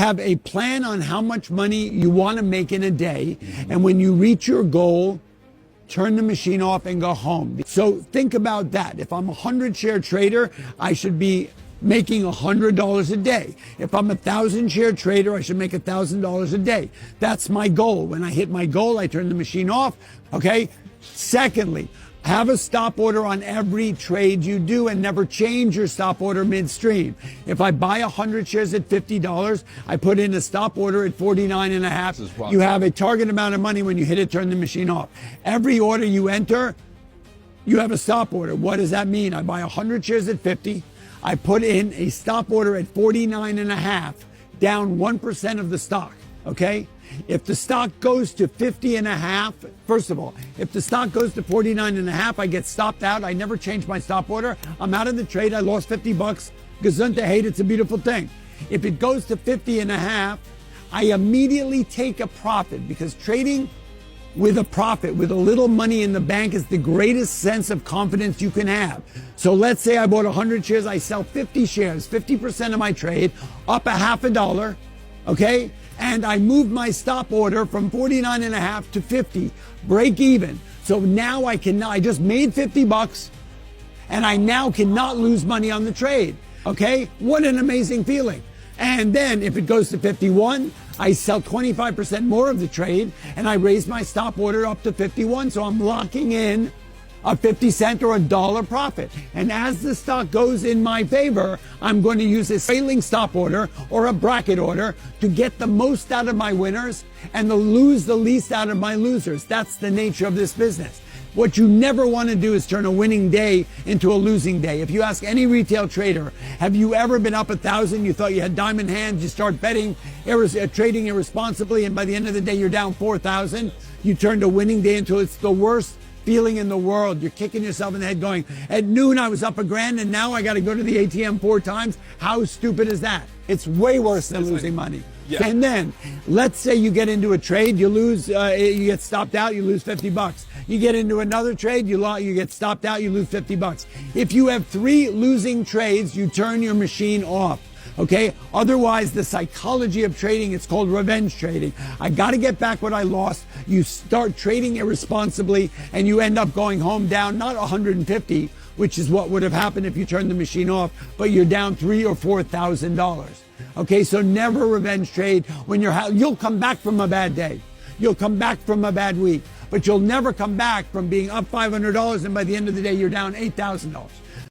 have a plan on how much money you want to make in a day. And when you reach your goal, turn the machine off and go home. So think about that. If I'm a 100-share trader, I should be making $100 a day. If I'm a 1,000-share trader, I should make $1,000 a day. That's my goal. When I hit my goal, I turn the machine off. Okay? Secondly, have a stop order on every trade you do and never change your stop order midstream. If I buy 100 shares at $50, I put in a stop order at 49.5. You have a target amount of money. When you hit it, turn the machine off. Every order you enter, you have a stop order. What does that mean? I buy 100 shares at 50. I put in a stop order at 49.5, down 1% of the stock. Okay? If the stock goes to 50.5, first of all, if the stock goes to 49.5, I get stopped out. I never change my stop order. I'm out of the trade. I lost $50. Gesundheit, hate, it's a beautiful thing. If it goes to 50.5, I immediately take a profit, because trading with a profit, with a little money in the bank, is the greatest sense of confidence you can have. So let's say I bought 100 shares, I sell 50 shares, 50% of my trade, up a half a dollar, okay? And I move my stop order from 49.5 to 50, break even. So now I just made $50, and I now cannot lose money on the trade, okay? What an amazing feeling. And then if it goes to 51, I sell 25% more of the trade, and I raise my stop order up to 51. So I'm locking in a 50 cent or a dollar profit. And as the stock goes in my favor, I'm going to use a trailing stop order or a bracket order to get the most out of my winners and to lose the least out of my losers. That's the nature of this business. What you never want to do is turn a winning day into a losing day. If you ask any retail trader, have you ever been up 1,000, you thought you had diamond hands, you start betting, trading irresponsibly, and by the end of the day you're down 4,000, you turned a winning day into it's the worst feeling in the world. You're kicking yourself in the head going, at noon I was up $1,000 and now I got to go to the ATM 4 times. How stupid is that? It's way worse than losing money. Yeah. And then let's say you get into a trade, you lose, you get stopped out, you lose $50. You get into another trade, you get stopped out, you lose $50. If you have 3 losing trades, you turn your machine off. Okay? Otherwise, the psychology of trading, it's called revenge trading. I got to get back what I lost. You start trading irresponsibly and you end up going home down not 150, which is what would have happened if you turned the machine off, but you're down $3,000 or $4,000. Okay? So never revenge trade when you'll come back from a bad day. You'll come back from a bad week, but you'll never come back from being up $500 and by the end of the day you're down $8,000.